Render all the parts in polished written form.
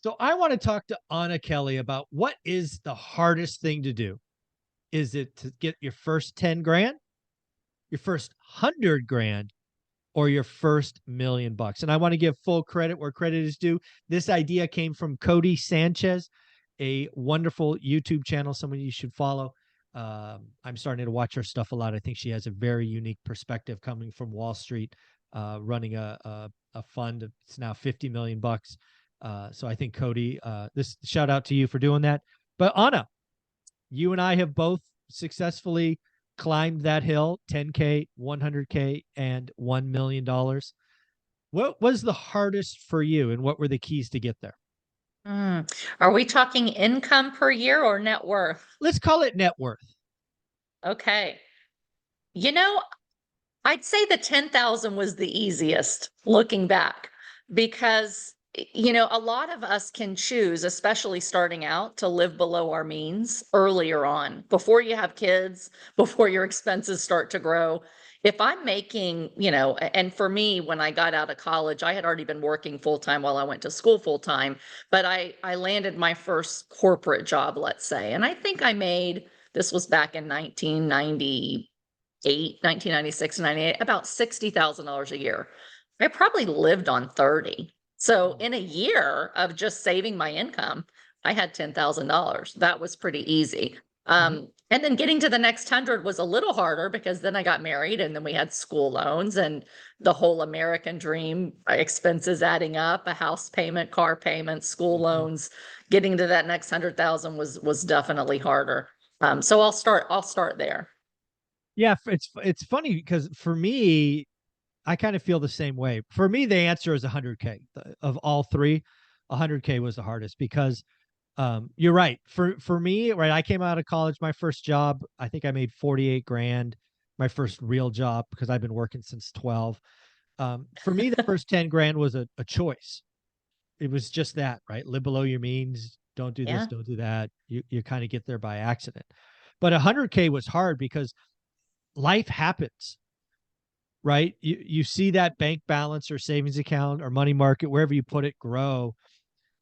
So I want to talk to Anna Kelly about what is the hardest thing to do. Is it to get your first 10 grand, your first 100 grand, or your first $1,000,000? And I want to give full credit where credit is due. This idea came from Codie Sanchez, a wonderful YouTube channel, someone you should follow. I'm starting to watch her stuff a lot. I think she has a very unique perspective coming from Wall Street, running a fund. It's now 50 million bucks. So I think Codie, this shout out to you for doing that. But Anna, you and I have both successfully climbed that hill, 10K, 100K, and $1,000,000. What was the hardest for you, and what were the keys to get there? Are we talking income per year or net worth? Let's call it net worth. Okay. You know, I'd say the 10,000 was the easiest looking back because a lot of us can choose, especially starting out, to live below our means earlier on, before you have kids, before your expenses start to grow. If I'm making, and for me, when I got out of college, I had already been working full time while I went to school full time, but I landed my first corporate job, let's say, and I think I made, this was back in 1996, 98, about $60,000 a year. I probably lived on 30. So in a year of just saving my income, I had $10,000. That was pretty easy. Mhm. And then getting to the next 100 was a little harder because then I got married and then we had school loans and the whole American dream, expenses adding up, a house payment, car payment, school Mhm. loans. Getting to that next 100,000 was definitely harder. So I'll start there. Yeah, it's funny because for me, I kind of feel the same way. For me, the answer is 100K. Of all three, 100K was the hardest because you're right. For me, right, I came out of college, my first job, I think I made 48 grand, my first real job because I've been working since 12. For me, the first 10 grand was a choice. It was just that, right? Live below your means, don't do this, Yeah. don't do that. You kind of get there by accident. But 100K was hard because life happens, right? You see that bank balance or savings account or money market, wherever you put it, grow.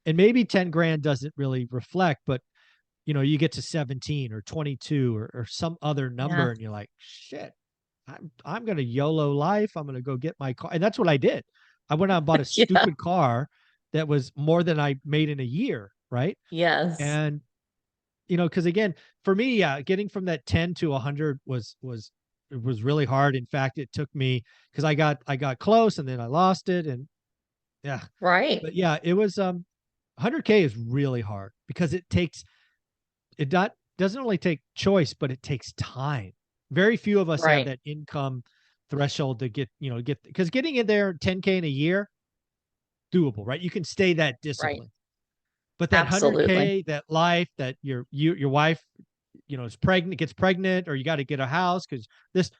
And maybe 10 grand doesn't really reflect, but you get to 17 or 22 or some other Yeah. number and you're like, shit, I'm gonna YOLO life. I'm gonna go get my car. And that's what I did. I went out and bought a Yeah. stupid car that was more than I made in a year, right? Yes. And because again, for me, yeah, getting from that 10 to 100 was it was really hard. In fact, it took me because I got close and then I lost it. And yeah, Right. but yeah, it was 100K is really hard because it doesn't only take choice, but it takes time. Very few of us have Right. that income threshold to get because getting in there 10K in a year, doable, right? You can stay that Right. discipline. But that Absolutely. 100K, that life, that your wife, is pregnant, gets pregnant, or you got to get a house because this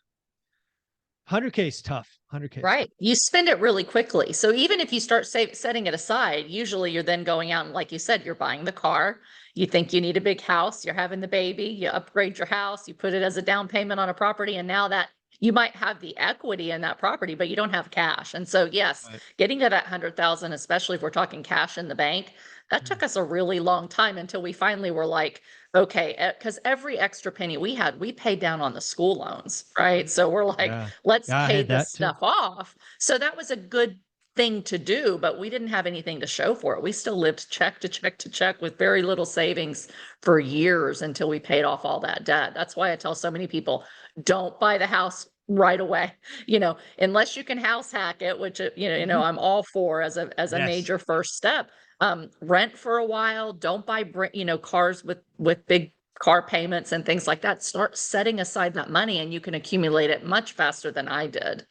100K is tough. 100K is tough. Right. You spend it really quickly. So even if you start setting it aside, usually you're then going out and, like you said, you're buying the car. You think you need a big house, you're having the baby, you upgrade your house, you put it as a down payment on a property, and now that you might have the equity in that property, but you don't have cash. And so, yes, Right. getting to that 100,000, especially if we're talking cash in the bank, that Mm. took us a really long time until we finally were like, okay, because every extra penny we had, we paid down on the school loans, right? So we're like, Yeah. let's Yeah, I pay had this that too. stuff off. So that was a good thing to do, but we didn't have anything to show for it. We still lived check to check to check with very little savings for years until we paid off all that debt. That's why I tell so many people, don't buy the house right away. Unless you can house hack it, which Mhm. I'm all for as a Yes. major first step. Rent for a while. Don't buy cars with big car payments and things like that. Start setting aside that money, and you can accumulate it much faster than I did.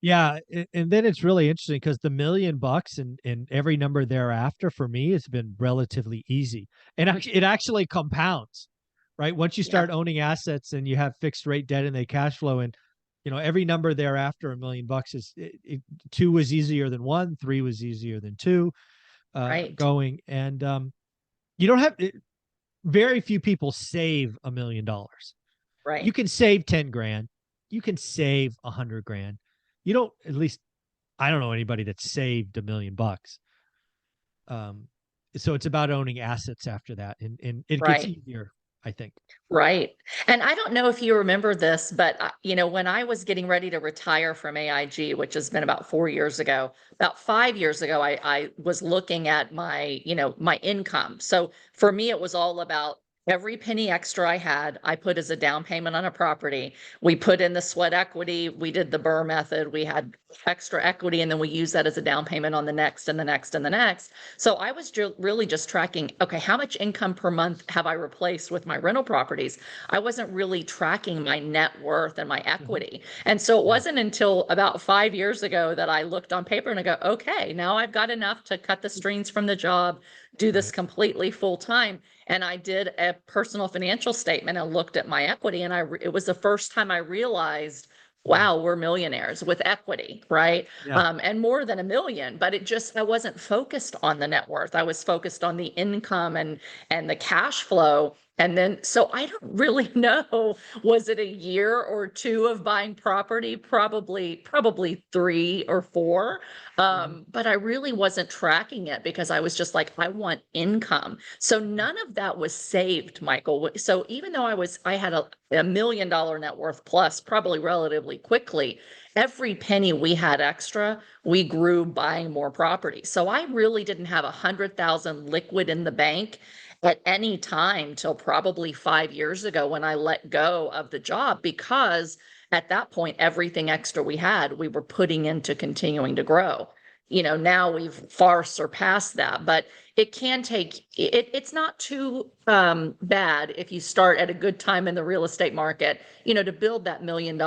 Yeah, and then it's really interesting because the $1,000,000 and every number thereafter for me has been relatively easy, and it actually compounds, right? Once you Yeah. start owning assets and you have fixed rate debt and they cash flow, and every number thereafter, $1,000,000 two was easier than one, three was easier than two, Right. going, and you don't have very few people save $1,000,000. You Right. can save 10 grand, you can save 100 grand. You don't, at least I don't know anybody that saved $1,000,000. Um, So it's about owning assets after that, and it gets Right. easier, I think. Right. And I don't know if you remember this, but when I was getting ready to retire from AIG, which has been about 4 years ago, about 5 years ago, I was looking at my income. So for me, it was all about every penny extra I had, I put as a down payment on a property. We put in the sweat equity. We did the Burr method. We had extra equity, and then we use that as a down payment on the next and the next and the next. So I was really just tracking, okay, how much income per month have I replaced with my rental properties? I wasn't really tracking my net worth and my Mhm. equity. And so it Yeah. wasn't until about 5 years ago that I looked on paper and I go, okay, now I've got enough to cut the strings from the job, do this Right. completely full time. And I did a personal financial statement and looked at my equity. And it was the first time I realized, Mm. wow, we're millionaires with equity, right? Yeah. And more than 1 million. But I wasn't focused on the net worth. I was focused on the income and the cash flow. And then, so I don't really know, was it a year or two of buying property? Probably 3 or 4. Mhm. But I really wasn't tracking it because I was just like, I want income. So none of that was saved, Michael. So even though I had a $1 million net worth plus probably relatively quickly, every penny we had extra, we grew buying more property. So I really didn't have 100,000 liquid in the bank at any time till probably 5 years ago when I let go of the job, because at that point, everything extra we had, we were putting into continuing to grow. Now we've far surpassed that, but it's not too bad if you start at a good time in the real estate market, to build that $1 million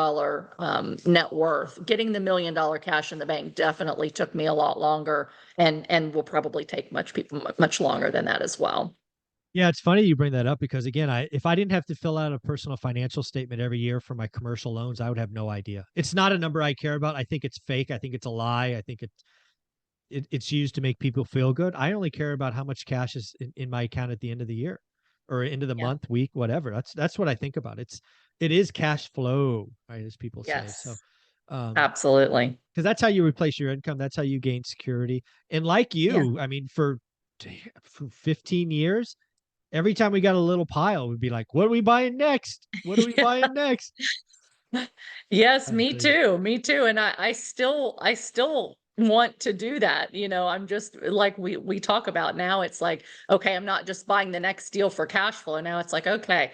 net worth. Getting the $1 million cash in the bank definitely took me a lot longer, and will probably take much longer than that as well. Yeah, it's funny you bring that up because again, if I didn't have to fill out a personal financial statement every year for my commercial loans, I would have no idea. It's not a number I care about. I think it's fake. I think it's a lie. I think it's used to make people feel good. I only care about how much cash is in my account at the end of the year or end of the Yeah. month, week, whatever. That's what I think about. It is cash flow, right, as people say. So Yes, um absolutely. because that's how you replace your income. That's how you gain security. And like Yeah. you, I mean, for 15 years, every time we got a little pile, we'd be like, what are we buying next? What are we buying next? Yes, That's me crazy. too. Me too. And I still want to do that. I'm just like we talk about now. It's like, okay, I'm not just buying the next deal for cash flow. Now it's like, okay,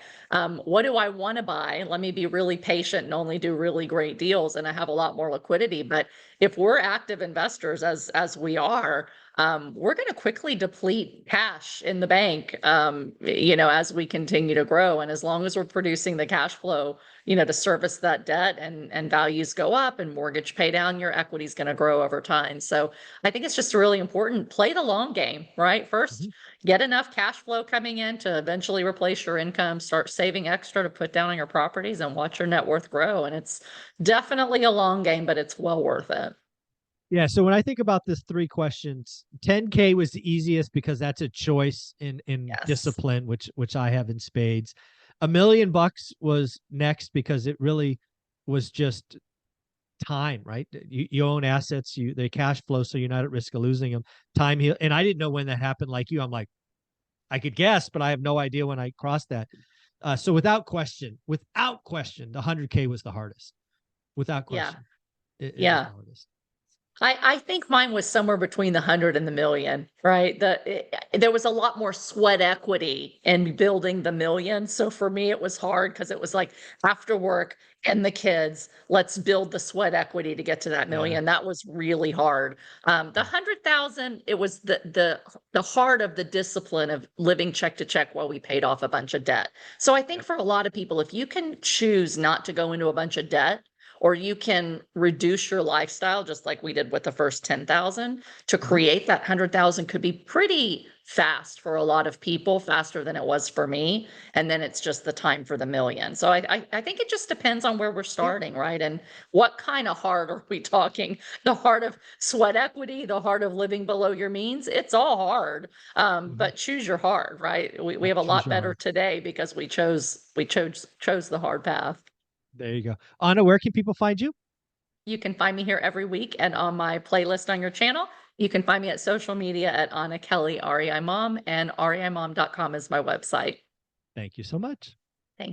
what do I want to buy? Let me be really patient and only do really great deals. And I have a lot more liquidity. But if we're active investors as we are, we're going to quickly deplete cash in the bank, as we continue to grow. And as long as we're producing the cash flow, to service that debt, and values go up and mortgage pay down, your equity is going to grow over time. So I think it's just really important. Play the long game, right? First, Mhm. get enough cash flow coming in to eventually replace your income, start saving extra to put down on your properties, and watch your net worth grow. And it's definitely a long game, but it's well worth it. Yeah. So when I think about this 3 questions, 10K was the easiest because that's a choice in Yes. discipline, which I have in spades. $1 million was next because it really was just time, right? You own assets, they cash flow, so you're not at risk of losing them. Time heal, and I didn't know when that happened. Like you, I'm like, I could guess, but I have no idea when I crossed that. So without question, the 100K was the hardest. Without Yeah. question, it was Yeah. the hardest. I think mine was somewhere between the 100 and the million, right? There was a lot more sweat equity in building the million. So for me, it was hard because it was like after work and the kids, let's build the sweat equity to get to that Yeah. million. That was really hard. The Yeah. 100,000, it was the heart of the discipline of living check to check while we paid off a bunch of debt. So I think Yep. for a lot of people, if you can choose not to go into a bunch of debt, or you can reduce your lifestyle just like we did with the first 10,000, to Mhm. create that 100,000 could be pretty fast for a lot of people, faster than it was for me. And then it's just the time for the million. So I think it just depends on where we're Yep. starting, right? And what kind of heart are we talking? The heart of sweat equity, the heart of living below your means. It's all hard. Mhm. But choose your heart, right? We Yep. have a Choose lot your better heart. today because we chose the hard path. There you go. Anna, where can people find you? You can find me here every week and on my playlist on your channel. You can find me at social media at Anna Kelly, REI Mom, and reimom.com is my website. Thank you so much.